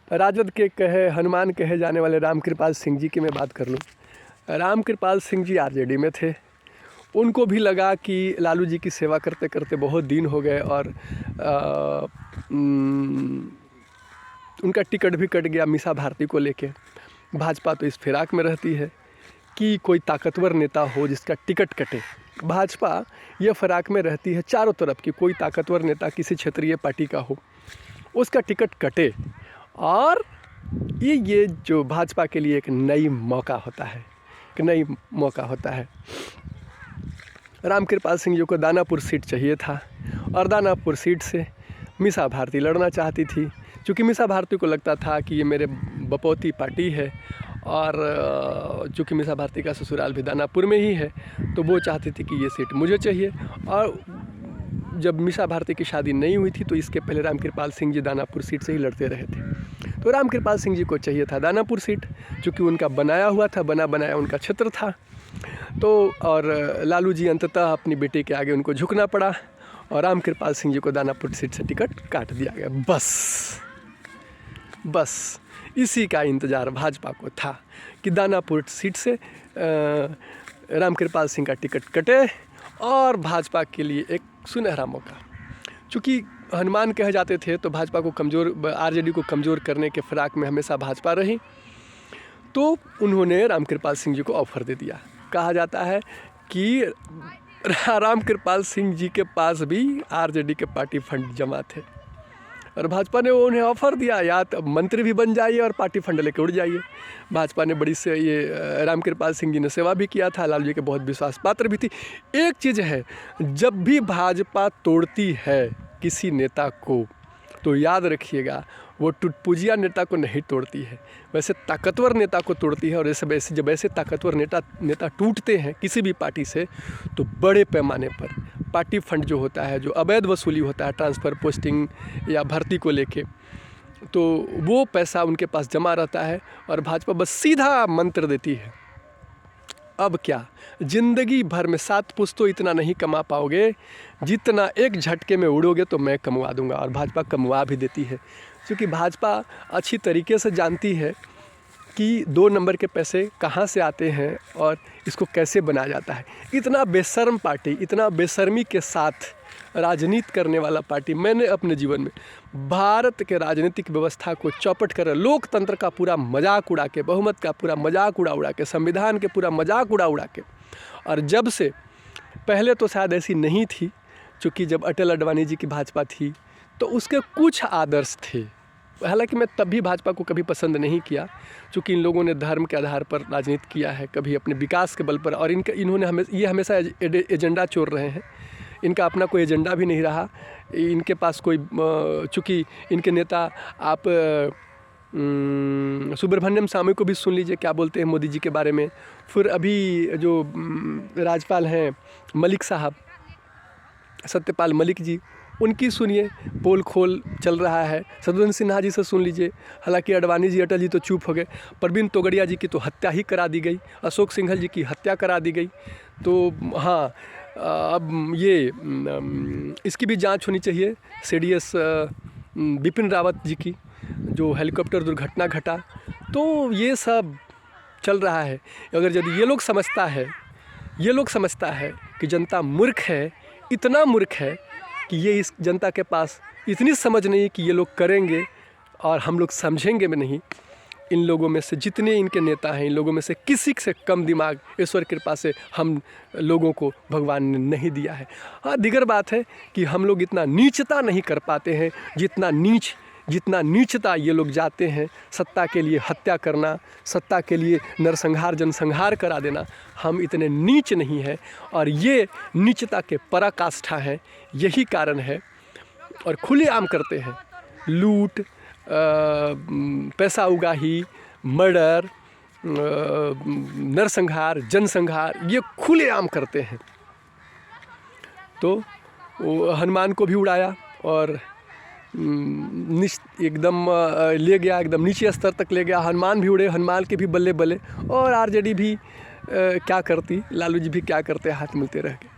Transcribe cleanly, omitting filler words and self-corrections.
राजद के कहे हनुमान कहे जाने वाले रामकृपाल सिंह जी की मैं बात कर लूँ। रामकृपाल सिंह जी आरजेडी में थे। उनको भी लगा कि लालू जी की सेवा करते करते बहुत दिन हो गए और उनका टिकट भी कट गया मीसा भारती को लेके। भाजपा तो इस फिराक में रहती है कि कोई ताकतवर नेता हो जिसका टिकट कटे। भाजपा ये फिराक में रहती है चारों तरफ कि कोई ताकतवर नेता किसी क्षेत्रीय पार्टी का हो, उसका टिकट कटे। और ये जो भाजपा के लिए एक नई मौका होता है, एक नई मौका होता है। रामकृपाल सिंह जी को दानापुर सीट चाहिए था और दानापुर सीट से मीसा भारती लड़ना चाहती थी, क्योंकि मीसा भारती को लगता था कि ये मेरे बपौती पार्टी है और चूँकि मीसा भारती का ससुराल भी दानापुर में ही है, तो वो चाहती थी कि ये सीट मुझे चाहिए। और जब मीसा भारती की शादी नहीं हुई थी तो इसके पहले रामकृपाल सिंह जी दानापुर सीट से ही लड़ते रहे थे। तो रामकृपाल सिंह जी को चाहिए था दानापुर सीट, चूँकि उनका बनाया हुआ था, बना बनाया उनका क्षेत्र था। तो और लालू जी अंततः अपनी बेटी के आगे उनको झुकना पड़ा और रामकृपाल सिंह जी को दानापुर सीट से टिकट काट दिया गया। बस इसी का इंतज़ार भाजपा को था कि दानापुर सीट से रामकृपाल सिंह का टिकट कटे और भाजपा के लिए एक सुनहरा मौका। चूँकि हनुमान कहे जाते थे तो भाजपा को कमज़ोर, आरजेडी को कमज़ोर करने के फिराक में हमेशा भाजपा रही, तो उन्होंने रामकृपाल सिंह जी को ऑफ़र दे दिया। कहा जाता है कि रामकृपाल सिंह जी के पास भी आरजेडी के पार्टी फंड जमा थे और भाजपा ने उन्हें ऑफ़र दिया, या तो मंत्री भी बन जाइए और पार्टी फंड लेके उड़ जाइए। भाजपा ने बड़ी से ये रामकृपाल सिंह जी ने सेवा भी किया था, लालू जी के बहुत विश्वास पात्र भी थी। एक चीज़ है, जब भी भाजपा तोड़ती है किसी नेता को तो याद रखिएगा वो टुटपुजिया नेता को नहीं तोड़ती है, वैसे ताकतवर नेता को तोड़ती है। और ऐसे जब ऐसे ताकतवर नेता टूटते हैं किसी भी पार्टी से तो बड़े पैमाने पर पार्टी फंड जो होता है, जो अवैध वसूली होता है ट्रांसफ़र, पोस्टिंग या भर्ती को लेके, तो वो पैसा उनके पास जमा रहता है और भाजपा बस सीधा मंत्र देती है, अब क्या, ज़िंदगी भर में 7 पुश्तों इतना नहीं कमा पाओगे जितना एक झटके में उड़ोगे तो मैं कमवा दूंगा। और भाजपा कमवा भी देती है, क्योंकि भाजपा अच्छी तरीके से जानती है कि 2 नंबर के पैसे कहाँ से आते हैं और इसको कैसे बनाया जाता है। इतना बेशर्म पार्टी, इतना बेशर्मी के साथ राजनीति करने वाला पार्टी मैंने अपने जीवन में भारत के राजनीतिक व्यवस्था को चौपट कर, लोकतंत्र का पूरा मजाक उड़ा के, बहुमत का पूरा मजाक उड़ा के, संविधान के पूरा मजाक उड़ा के, और जब से, पहले तो शायद ऐसी नहीं थी, क्योंकि जब अटल अडवाणी जी की भाजपा थी तो उसके कुछ आदर्श थे। हालांकि मैं तब भी भाजपा को कभी पसंद नहीं किया, क्योंकि इन लोगों ने धर्म के आधार पर राजनीति किया है, कभी अपने विकास के बल पर, और इन्होंने हमेशा एजेंडा चोर रहे हैं। इनका अपना कोई एजेंडा भी नहीं रहा इनके पास कोई, चूँकि इनके नेता आप सुब्रमण्यम स्वामी को भी सुन लीजिए क्या बोलते हैं मोदी जी के बारे में। फिर अभी जो राज्यपाल हैं मलिक साहब, सत्यपाल मलिक जी, उनकी सुनिए, पोल खोल चल रहा है। शत्रुघ्न सिन्हा जी से सुन लीजिए, हालांकि अडवाणी जी, अटल जी तो चुप हो गए। प्रवीण तोगड़िया जी की तो हत्या ही करा दी गई, अशोक सिंघल जी की हत्या करा दी गई। तो हाँ, अब ये इसकी भी जांच होनी चाहिए, सीडीएस बिपिन रावत जी की, जो हेलीकॉप्टर दुर्घटना घटा। तो ये सब चल रहा है। अगर यदि ये लोग समझता है कि जनता मूर्ख है, इतना मूर्ख है कि ये इस जनता के पास इतनी समझ नहीं कि ये लोग करेंगे और हम लोग समझेंगे भी नहीं। इन लोगों में से जितने इनके नेता हैं, इन लोगों में से किसी से कम दिमाग ईश्वर कृपा से हम लोगों को भगवान ने नहीं दिया है। हाँ, दिगर बात है कि हम लोग इतना नीचता नहीं कर पाते हैं जितना नीचता ये लोग जाते हैं। सत्ता के लिए हत्या करना, सत्ता के लिए नरसंहार जनसंहार करा देना, हम इतने नीच नहीं हैं। और ये नीचता के पराकाष्ठा हैं, यही कारण है। और खुलेआम करते हैं लूट, पैसा उगाही, मर्डर, नरसंहार, जनसंहार, ये खुलेआम करते हैं। तो हनुमान को भी उड़ाया और एकदम ले गया, एकदम नीचे स्तर तक ले गया। हनुमान भी उड़े, हनुमान के भी बल्ले बल्ले। और आरजेडी भी क्या करती, लालू जी भी क्या करते, हाथ मिलते रह गए।